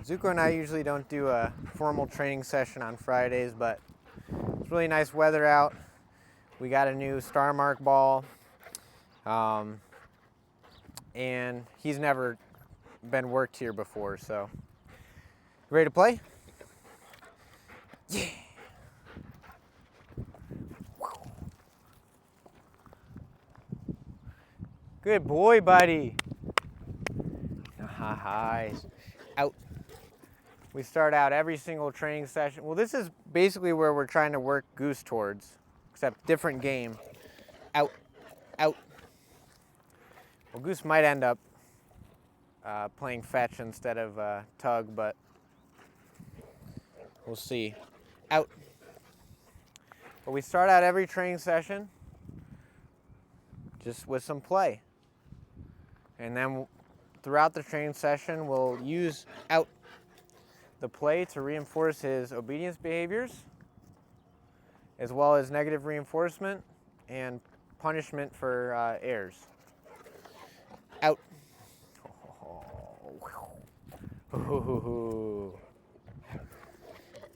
Zuko and I usually don't do a formal training session on Fridays, but it's really nice weather out. We got a new star mark ball, and he's never been worked here before, so. Ready to play? Yeah! Good boy, buddy. Nice. Out. We start out every single training session. Well, this is basically where we're trying to work Goose towards, except different game. Out. Out. Well, Goose might end up playing fetch instead of tug, but we'll see. Out. But we start out every training session just with some play. And then throughout the training session, we'll use out the play to reinforce his obedience behaviors, as well as negative reinforcement and punishment for errors. Out.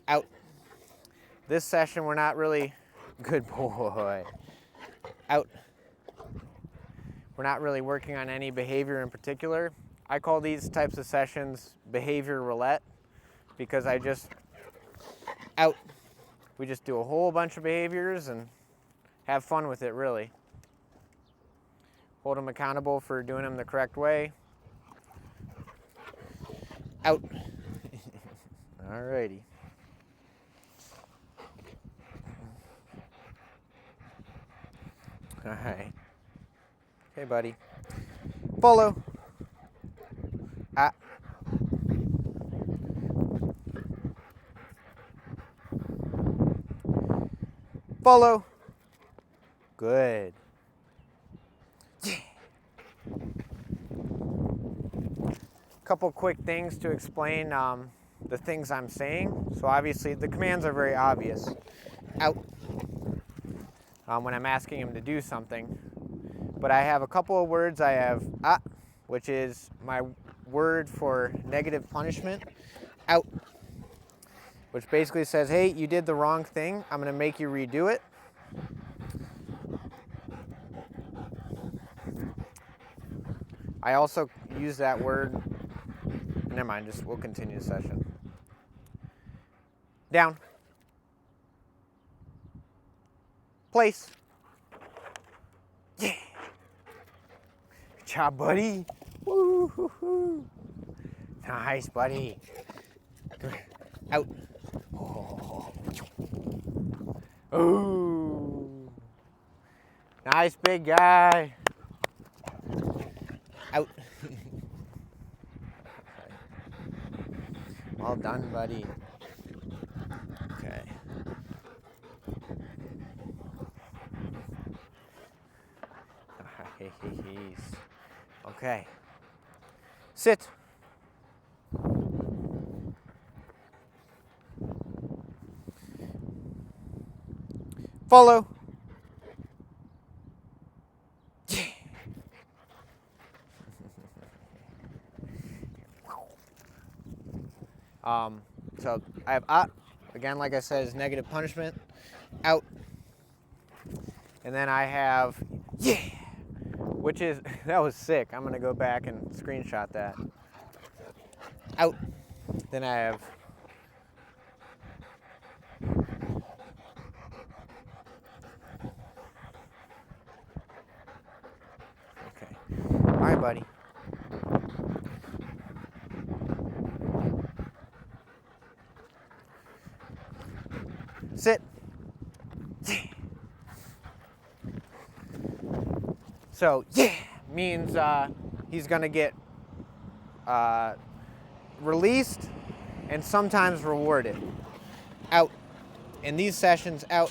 Out. This session, we're not really, good boy. Out. We're not really working on any behavior in particular. I call these types of sessions behavior roulette because we just do a whole bunch of behaviors and have fun with it, really. Hold them accountable for doing them the correct way. Out. Alrighty. All right. Okay, buddy. Follow. Ah. Follow. Good. Yeah. Couple quick things to explain the things I'm saying. So obviously the commands are very obvious. Out. When I'm asking him to do something. But I have a couple of words. I have which is my word for negative punishment. Out. Which basically says, hey, you did the wrong thing. I'm going to make you redo it. I also use that word. Never mind, we'll continue the session. Down. Place. Yeah. Good job, buddy. Woo-hoo-hoo. Nice, buddy. Come here. Out. Oh. Ooh. Nice, big guy. Out. Well done, buddy. Okay. Okay. Sit. Follow. Yeah. So I have again, like I said, is negative punishment. Out. And then I have yeah, which is, that was sick. I'm gonna go back and screenshot that. Out. Then I have okay. All right, buddy. Sit. So, yeah, means he's going to get released and sometimes rewarded. Out. In these sessions, out.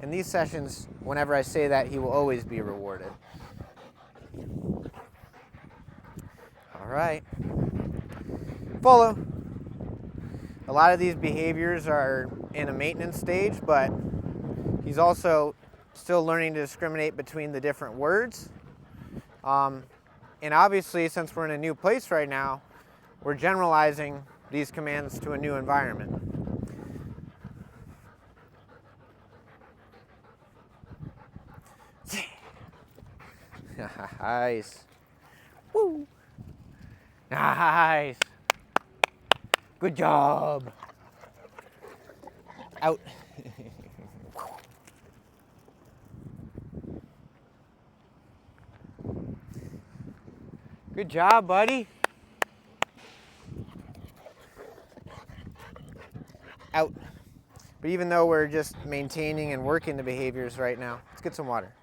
In these sessions, whenever I say that, he will always be rewarded. All right. Follow. A lot of these behaviors are in a maintenance stage, but he's also still learning to discriminate between the different words. And obviously, since we're in a new place right now, we're generalizing these commands to a new environment. Nice. Woo. Nice. Good job. Out. Good job, buddy. Out. But even though we're just maintaining and working the behaviors right now, let's get some water.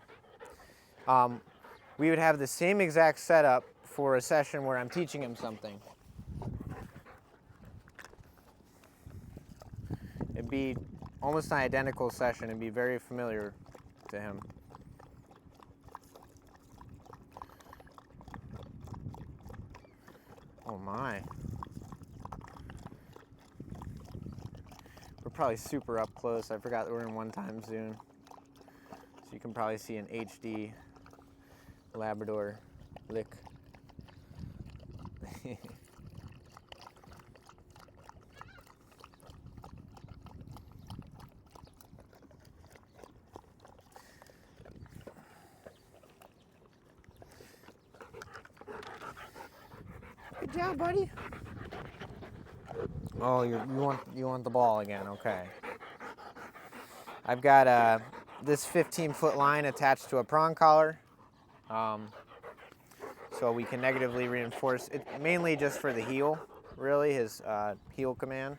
We would have the same exact setup for a session where I'm teaching him something. It'd be almost an identical session. It'd be very familiar to him. Oh my. We're probably super up close. I forgot that we're in 1x zoom. So you can probably see an HD Labrador lick. Good job, buddy. Oh, you want the ball again? Okay. I've got this 15-foot line attached to a prong collar, so we can negatively reinforce it. Mainly just for the heel, really, his heel command,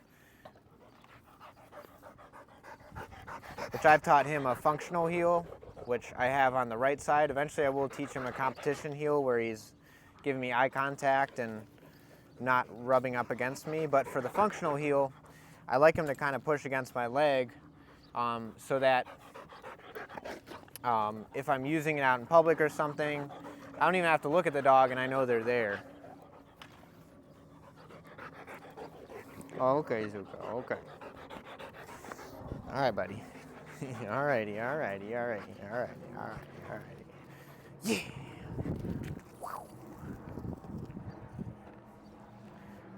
which I've taught him a functional heel, which I have on the right side. Eventually, I will teach him a competition heel where he's giving me eye contact and not rubbing up against me. But for the functional heel, I like him to kind of push against my leg, so that if I'm using it out in public or something, I don't even have to look at the dog and I know they're there. Okay, Zuko, okay. All right, buddy. Alrighty. Yeah!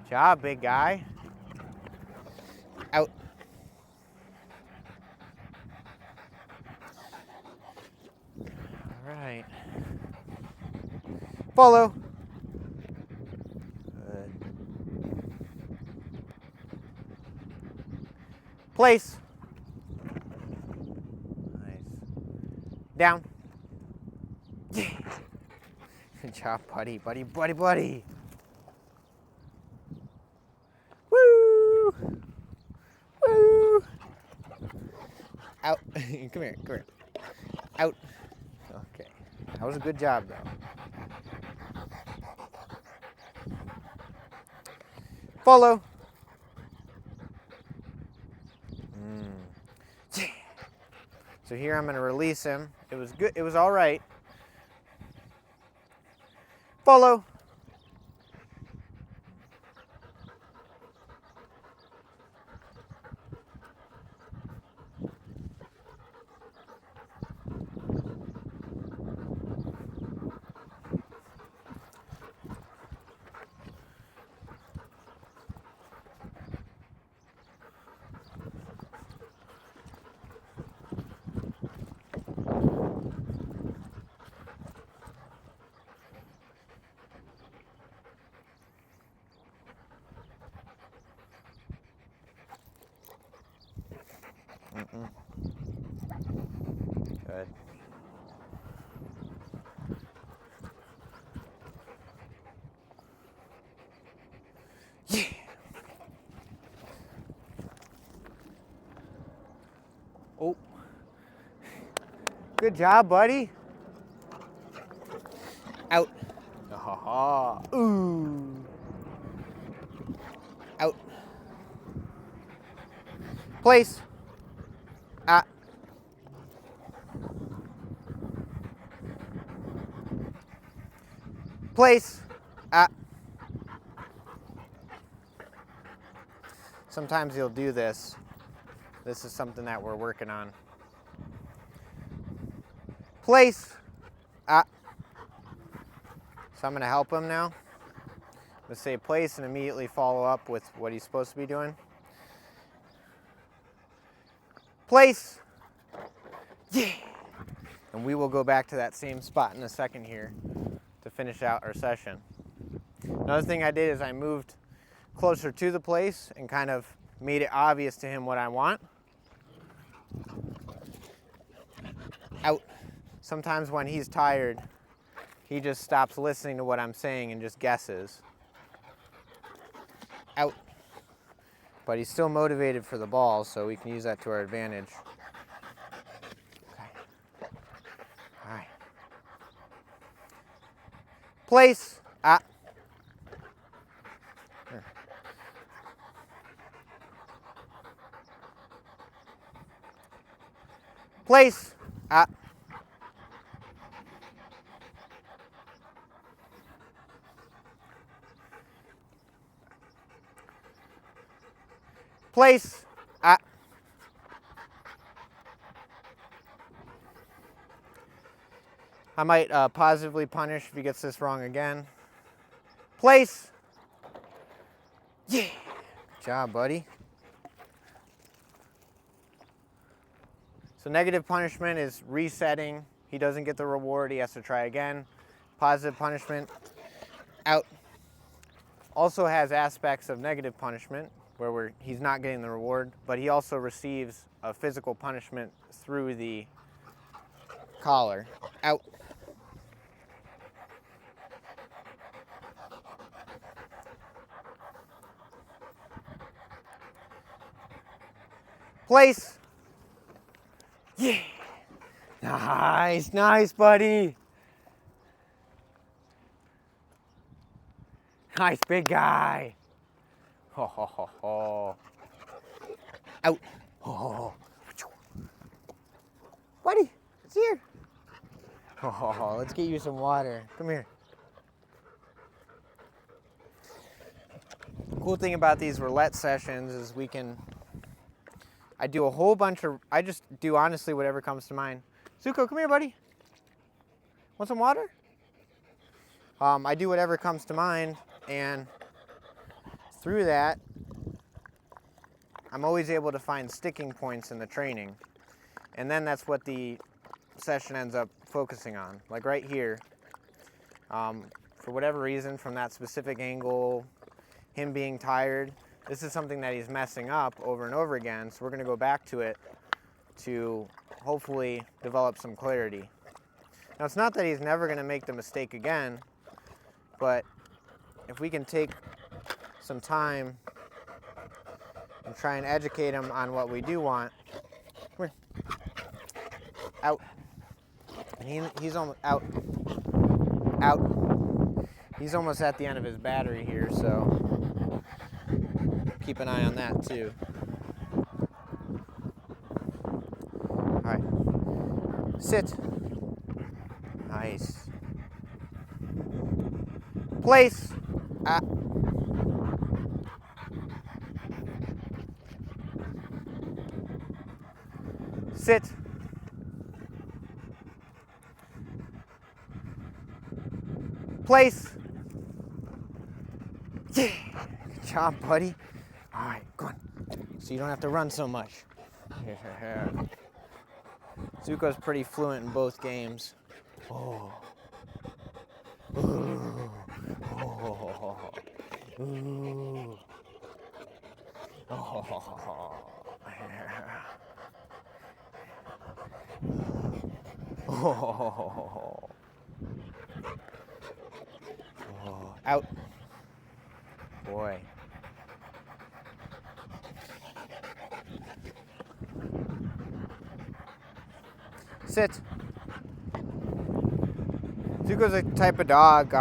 Good job, big guy. Out. All right. Follow. Good. Place. Nice. Down. Yeah. Good job, buddy. Woo! Woo! Out. Come here. Out. Okay. That was a good job, though. Follow. So here I'm going to release him. It was good. It was all right. Follow. Good. Yeah. Oh. Good job, buddy. Out. Ooh. Out. Place. Place. Sometimes you'll do this. This is something that we're working on. Place. So I'm going to help him now. to say place and immediately follow up with what he's supposed to be doing. Place! Yeah! And we will go back to that same spot in a second here to finish out our session. Another thing I did is I moved closer to the place and kind of made it obvious to him what I want. Out. Sometimes when he's tired, he just stops listening to what I'm saying and just guesses. Out. But he's still motivated for the ball, so we can use that to our advantage. Okay. All right. Place. Ah. Here. Place. Ah. Place. Ah. I might positively punish if he gets this wrong again. Place. Yeah. Good job, buddy. So negative punishment is resetting. He doesn't get the reward. He has to try again. Positive punishment. Out. Also has aspects of negative punishment where he's not getting the reward, but he also receives a physical punishment through the collar. Out. Place. Yeah. Nice, nice, buddy. Nice, big guy. Ho, ho, ho, ho. Out. Oh. Buddy, it's here. Oh, let's get you some water. Come here. The cool thing about these roulette sessions is I do a whole bunch of, I just do honestly whatever comes to mind. Zuko, come here, buddy. Want some water? I do whatever comes to mind, and through that, I'm always able to find sticking points in the training. And then that's what the session ends up focusing on. Like right here, for whatever reason, from that specific angle, him being tired, this is something that he's messing up over and over again, so we're going to go back to it to hopefully develop some clarity. Now, it's not that he's never going to make the mistake again, but if we can take some time and try and educate him on what we do want. Come here. Out. And he's almost out. Out. He's almost at the end of his battery here, so keep an eye on that too. All right. Sit. Nice. Place. Ah. Sit. Place. Yeah. Good job, buddy. All right, go on. So you don't have to run so much. Zuko's pretty fluent in both games. Oh. Ooh. Oh. Ooh. Oh. Oh. Oh. Out. Boy. Sit. Zuko's a type of dog,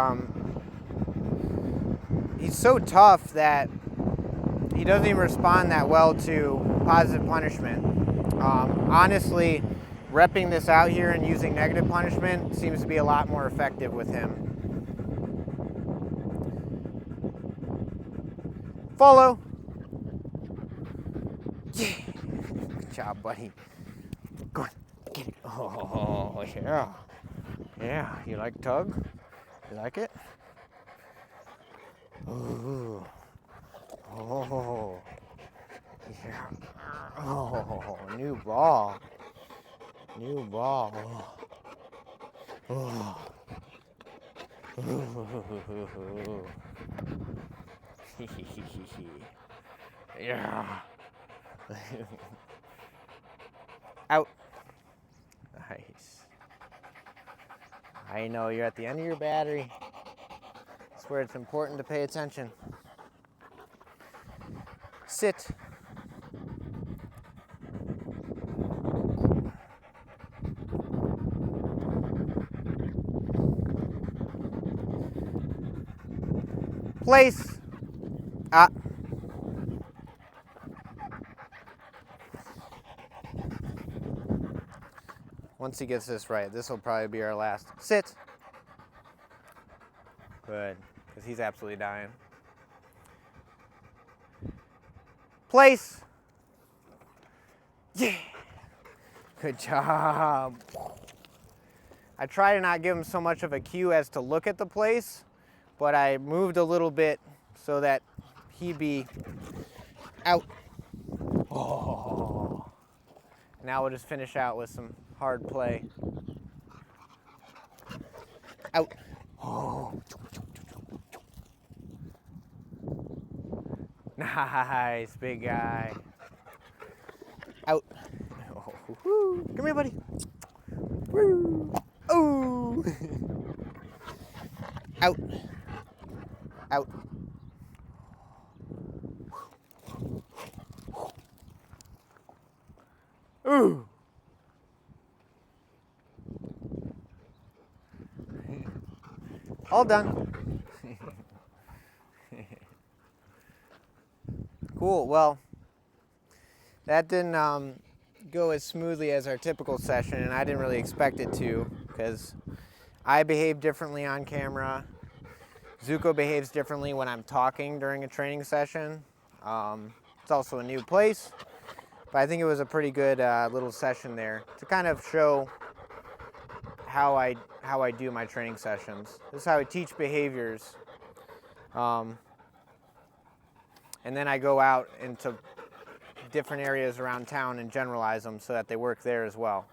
he's so tough that he doesn't even respond that well to positive punishment. Honestly, repping this out here and using negative punishment seems to be a lot more effective with him. Follow. Yeah. Good job, buddy. Go on. Get it. Oh, yeah. Yeah, you like tug? You like it? Ooh. Oh. Yeah. Oh, new ball. New ball. Oh. Ooh. Yeah. Out. Nice. I know you're at the end of your battery. That's where it's important to pay attention. Sit. Place. Ah. Once he gets this right, this will probably be our last. Sit. Good, because he's absolutely dying. Place. Yeah. Good job. I try to not give him so much of a cue as to look at the place, but I moved a little bit so that he'd be out. Oh. Now we'll just finish out with some hard play. Out. Oh. Nice, big guy. Out. Oh. Come here, buddy. Woo. Oh. Out. Out. Ooh. All done. Cool. Well, that didn't go as smoothly as our typical session, and I didn't really expect it to, because I behave differently on camera. Zuko behaves differently when I'm talking during a training session. It's also a new place, but I think it was a pretty good little session there to kind of show how I do my training sessions. This is how I teach behaviors. And then I go out into different areas around town and generalize them so that they work there as well.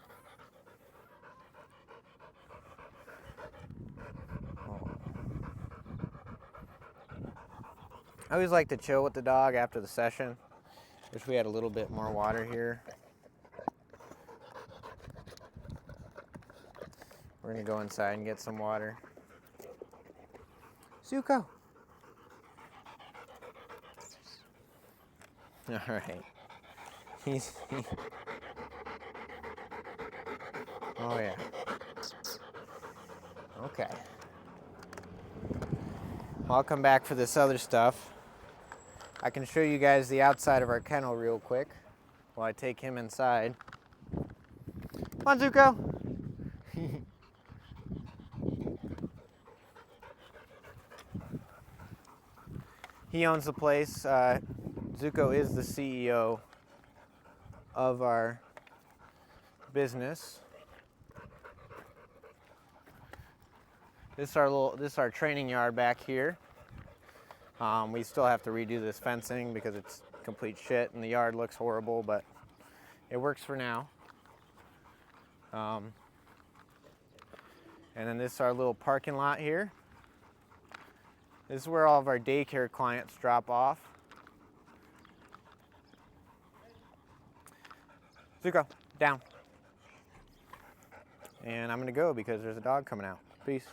I always like to chill with the dog after the session. Wish we had a little bit more water here. We're gonna go inside and get some water. Zuko. All right. Oh yeah. Okay. I'll come back for this other stuff. I can show you guys the outside of our kennel real quick while I take him inside. Come on, Zuko. He owns the place. Zuko is the CEO of our business. This is our training yard back here. We still have to redo this fencing because it's complete shit and the yard looks horrible, but it works for now. And then this is our little parking lot here. This is where all of our daycare clients drop off. Zuko, down. And I'm gonna go because there's a dog coming out. Peace.